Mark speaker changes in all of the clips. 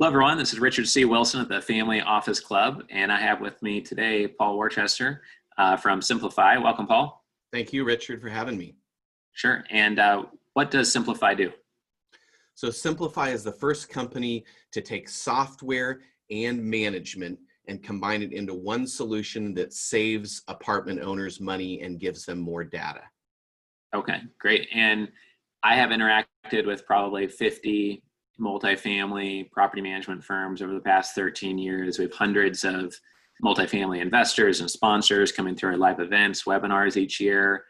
Speaker 1: Hello, everyone. This is Richard C. Wilson at the Family Office Club, and I have with me today Paul Worceste from Simplifyy. Welcome, Paul.
Speaker 2: Thank you, Richard, for having me.
Speaker 1: Sure. And what does Simplifyy do?
Speaker 2: So Simplifyy is the first company to take software and management and combine it into one solution that saves apartment owners money and gives them more data.
Speaker 1: Okay, great. And I have interacted with probably 50 multifamily property management firms over the past 13 years. We have hundreds of multifamily investors and sponsors coming through our live events, webinars each year.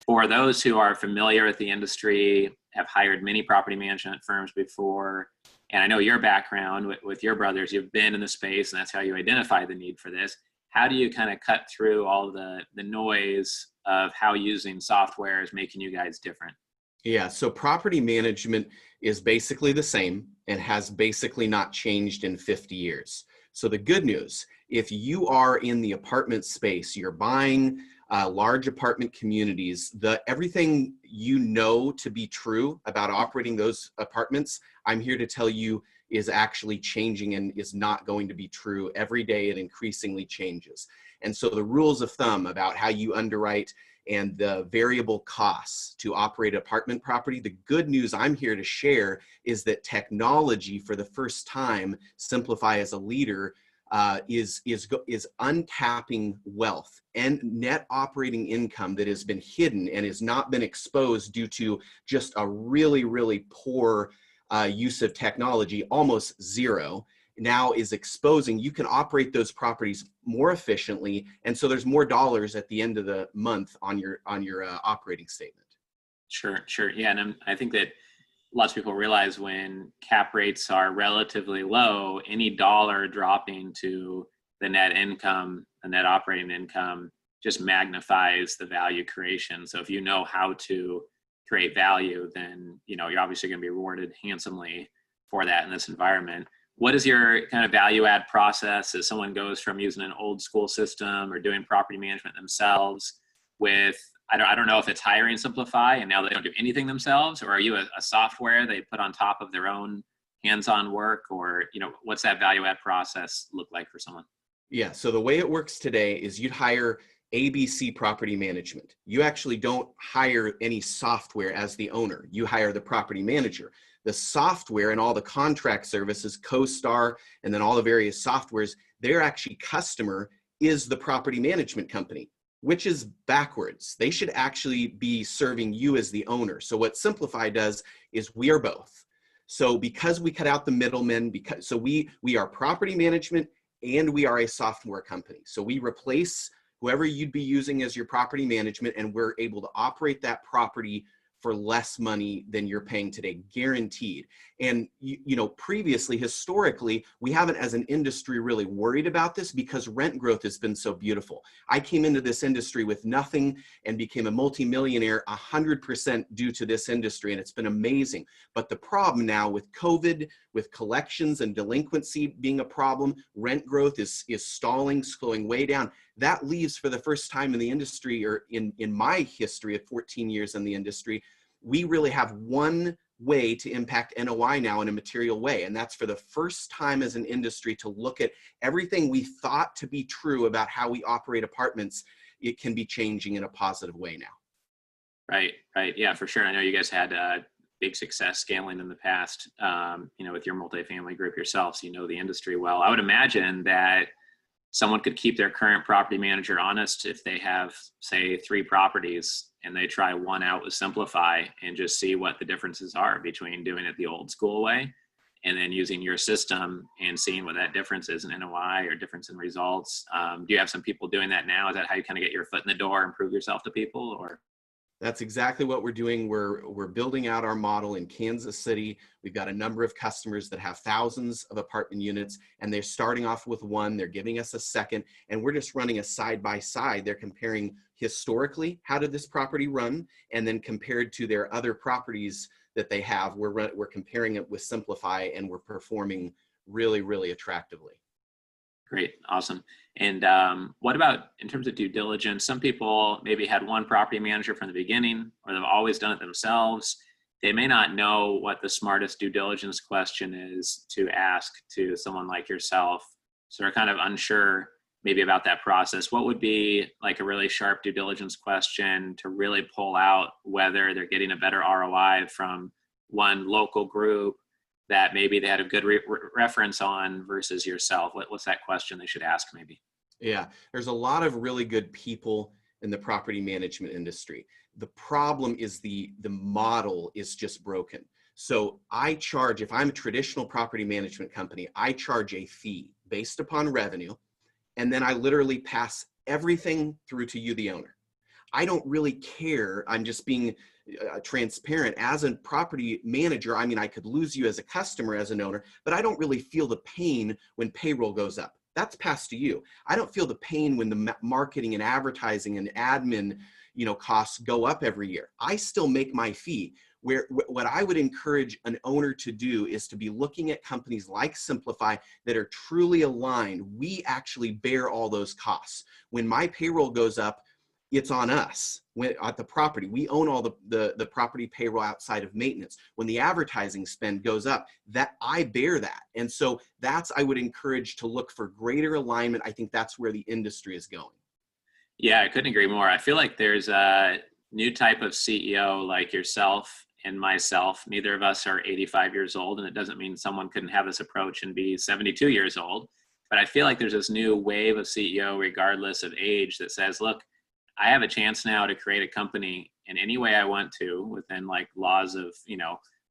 Speaker 1: For those who are familiar with the industry, have hired many property management firms before, and I know your background with your brothers, you've been in the space and that's how you identify the need for this. How do you kind of cut through all the noise of how using software is making you guys different?
Speaker 2: Yeah, so property management is basically the same and has basically not changed in 50 years. So the good news, if you are in the apartment space, you're buying large apartment communities, everything you know to be true about operating those apartments, I'm here to tell you is actually changing and is not going to be true. Every day it increasingly changes. And so the rules of thumb about how you underwrite and the variable costs to operate apartment property, the good news I'm here to share is that technology, for the first time, Simplifyy as a leader, is untapping wealth and net operating income that has been hidden and has not been exposed due to just a really, really poor use of technology, almost zero. Now is exposing, you can operate those properties more efficiently. And so there's more dollars at the end of the month on your operating statement.
Speaker 1: Sure. Yeah. And I think that lots of people realize when cap rates are relatively low, any dollar dropping to the net income, the net operating income, just magnifies the value creation. So if you know how to create value, then you're obviously going to be rewarded handsomely for that in this environment. What is your kind of value add process as someone goes from using an old school system or doing property management themselves with, I don't know if it's hiring Simplifyy and now they don't do anything themselves, or are you a software they put on top of their own hands-on work, or what's that value add process look like for someone?
Speaker 2: Yeah, so the way it works today is you'd hire ABC Property Management. You actually don't hire any software as the owner. You hire the property manager. The software and all the contract services, CoStar, and then all the various softwares, their actually customer is the property management company, which is backwards. They should actually be serving you as the owner. So what Simplifyy does is we are both. So because we cut out the middlemen, so we are property management and we are a software company. So we replace whoever you'd be using as your property management, and we're able to operate that property for less money than you're paying today, guaranteed. And previously, historically, we haven't as an industry really worried about this because rent growth has been so beautiful. I came into this industry with nothing and became a multimillionaire 100% due to this industry, and it's been amazing. But the problem now with COVID, with collections and delinquency being a problem, rent growth is stalling, slowing way down. That leaves, for the first time in the industry, or in my history of 14 years in the industry, we really have one way to impact NOI now in a material way. And that's for the first time as an industry to look at everything we thought to be true about how we operate apartments. It can be changing in a positive way now.
Speaker 1: Right. Yeah, for sure. I know you guys had big success scaling in the past, with your multifamily group yourself, so you know the industry well. I would imagine that someone could keep their current property manager honest if they have, say, 3 properties and they try one out with Simplifyy and just see what the differences are between doing it the old school way and then using your system and seeing what that difference is in NOI or difference in results. Do you have some people doing that now? Is that how you kind of get your foot in the door and prove yourself to people, or?
Speaker 2: That's exactly what we're doing. We're building out our model in Kansas City. We've got a number of customers that have thousands of apartment units, and they're starting off with one. They're giving us a second, and we're just running a side by side. They're comparing historically, how did this property run, and then compared to their other properties that they have, we're comparing it with Simplifyy, and we're performing really, really attractively.
Speaker 1: Great. Awesome. And what about in terms of due diligence? Some people maybe had one property manager from the beginning, or they've always done it themselves. they may not know what the smartest due diligence question is to ask to someone like yourself. So they're kind of unsure maybe about that process. What would be like a really sharp due diligence question to really pull out whether they're getting a better ROI from one local group that maybe they had a good reference on versus yourself? What's that question they should ask maybe?
Speaker 2: Yeah, there's a lot of really good people in the property management industry. The problem is the model is just broken. So I charge, if I'm a traditional property management company, I charge a fee based upon revenue, and then I literally pass everything through to you, the owner. I don't really care. I'm just being transparent. As a property manager, I mean, I could lose you as a customer, as an owner, but I don't really feel the pain when payroll goes up. That's passed to you. I don't feel the pain when the marketing and advertising and admin, costs go up every year. I still make my fee. What I would encourage an owner to do is to be looking at companies like Simplifyy that are truly aligned. We actually bear all those costs. When my payroll goes up, it's on us. At the property, we own all the property payroll outside of maintenance. When the advertising spend goes up, that I bear that. And so I would encourage to look for greater alignment. I think that's where the industry is going.
Speaker 1: Yeah, I couldn't agree more. I feel like there's a new type of CEO like yourself and myself. Neither of us are 85 years old, and it doesn't mean someone couldn't have this approach and be 72 years old. But I feel like there's this new wave of CEO, regardless of age, that says, look, I have a chance now to create a company in any way I want to, within like laws of,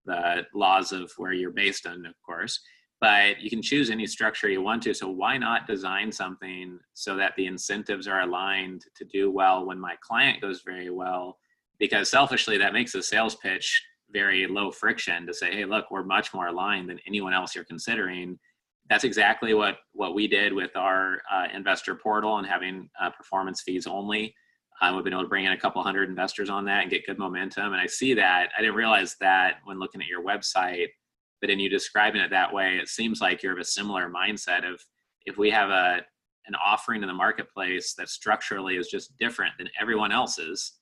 Speaker 1: the laws of where you're based on, of course, but you can choose any structure you want to. So why not design something so that the incentives are aligned to do well when my client goes very well? Because selfishly, that makes a sales pitch very low friction to say, hey, look, we're much more aligned than anyone else you're considering. That's exactly what we did with our investor portal and having performance fees only. We've been able to bring in a couple hundred investors on that and get good momentum. And I see that. I didn't realize that when looking at your website, but in you describing it that way, it seems like you're of a similar mindset of, if we have an offering in the marketplace that structurally is just different than everyone else's,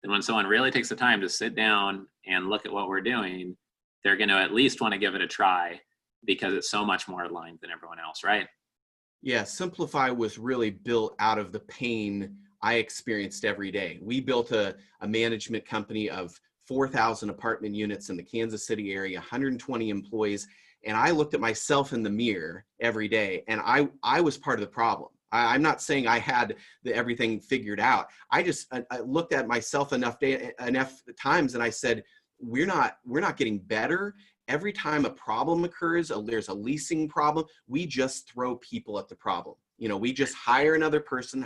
Speaker 1: then when someone really takes the time to sit down and look at what we're doing, they're going to at least want to give it a try because it's so much more aligned than everyone else, right?
Speaker 2: Yeah, Simplifyy was really built out of the pain I experienced every day. We built a management company of 4,000 apartment units in the Kansas City area, 120 employees. And I looked at myself in the mirror every day, and I was part of the problem. I'm not saying I had everything figured out. I looked at myself enough times and I said, we're not getting better. Every time a problem occurs, there's a leasing problem, we just throw people at the problem. We just hire another person.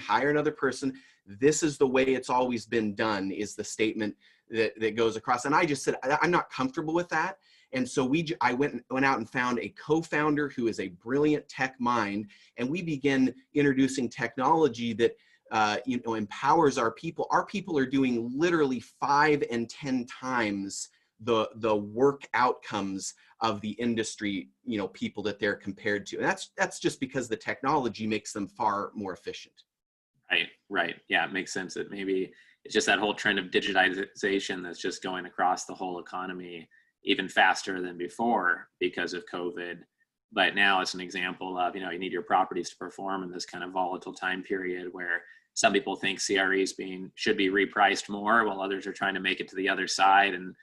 Speaker 2: This is the way it's always been done, is the statement that goes across. And I just said, I'm not comfortable with that. And so I went out and found a co-founder who is a brilliant tech mind. And we began introducing technology that empowers our people. Our people are doing literally 5 and 10 times the work outcomes of the industry, people that they're compared to. And that's just because the technology makes them far more efficient.
Speaker 1: Right. Yeah, it makes sense that maybe it's just that whole trend of digitization that's just going across the whole economy even faster than before because of COVID. But now it's an example of, you need your properties to perform in this kind of volatile time period where some people think CREs should be repriced more, while others are trying to make it to the other side and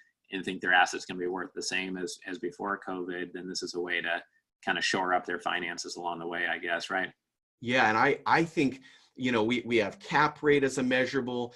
Speaker 1: think their assets can be worth the same as before COVID. Then this is a way to kind of shore up their finances along the way, I guess, right?
Speaker 2: Yeah, and I think, we have cap rate as a measurable,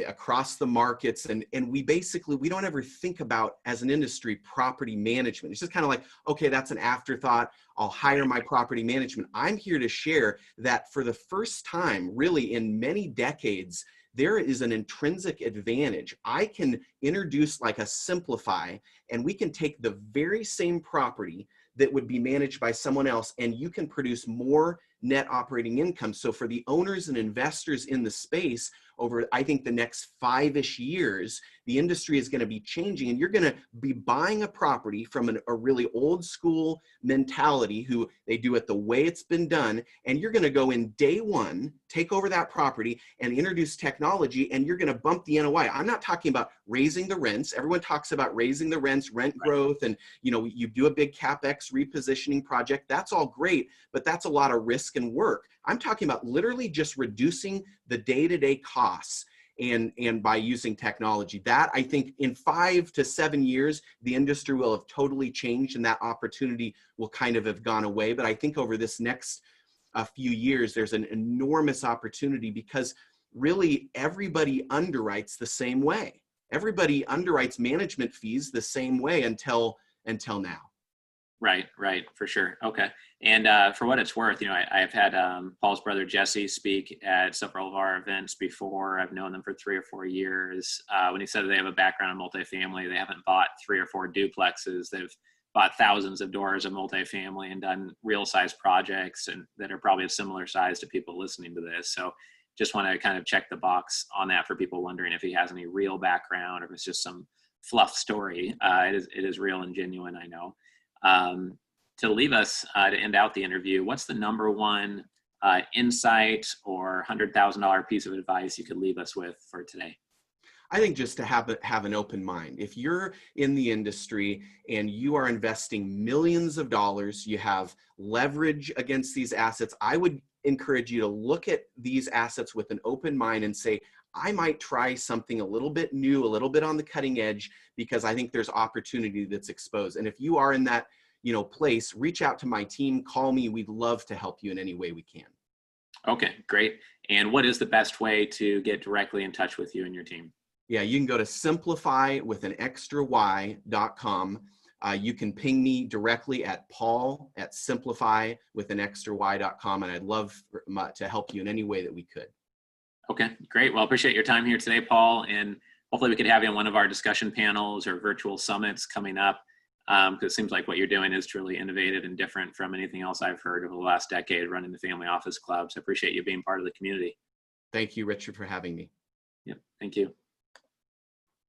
Speaker 2: across the markets. And we don't ever think about, as an industry, property management. It's just kind of like, okay, that's an afterthought. I'll hire my property management. I'm here to share that for the first time, really in many decades, there is an intrinsic advantage. I can introduce like a Simplifyy, and we can take the very same property that would be managed by someone else, and you can produce more net operating income. So for the owners and investors in the space, over, I think, the next 5-ish years, the industry is going to be changing, and you're going to be buying a property from a really old school mentality who they do it the way it's been done. And you're going to go in day one, take over that property and introduce technology, and you're going to bump the NOI. I'm not talking about raising the rents. Everyone talks about raising the rents, rent growth, and you do a big CapEx repositioning project. That's all great, but that's a lot of risk and work. I'm talking about literally just reducing the day-to-day costs and by using technology. That, I think, in 5 to 7 years, the industry will have totally changed and that opportunity will kind of have gone away. But I think over this next few years, there's an enormous opportunity because really everybody underwrites the same way. Everybody underwrites management fees the same way until now.
Speaker 1: Right, for sure. Okay. And for what it's worth, I've had Paul's brother Jesse speak at several of our events before. I've known them for 3 or 4 years. When he said they have a background in multifamily, they haven't bought 3 or 4 duplexes. They've bought thousands of doors of multifamily and done real size projects and that are probably a similar size to people listening to this. So just want to kind of check the box on that for people wondering if he has any real background or if it's just some fluff story. It is real and genuine, I know. To leave us, to end out the interview, what's the number one insight or $100,000 piece of advice you could leave us with for today?
Speaker 2: I think just to have an open mind. If you're in the industry and you are investing millions of dollars, you have leverage against these assets, I would encourage you to look at these assets with an open mind and say, I might try something a little bit new, a little bit on the cutting edge, because I think there's opportunity that's exposed. And if you are in that, place, reach out to my team, call me. We'd love to help you in any way we can.
Speaker 1: Okay, great. And what is the best way to get directly in touch with you and your team?
Speaker 2: Yeah, you can go to Simplifyy with an extra y.com. You can ping me directly at Paul@Simplifyy with an extra y.com. And I'd love to help you in any way that we could.
Speaker 1: Okay, great. Well, I appreciate your time here today, Paul. And hopefully we could have you on one of our discussion panels or virtual summits coming up. Because it seems like what you're doing is truly innovative and different from anything else I've heard over the last decade running the Family Office Club. So I appreciate you being part of the community.
Speaker 2: Thank you, Richard, for having me.
Speaker 1: Yep, thank you.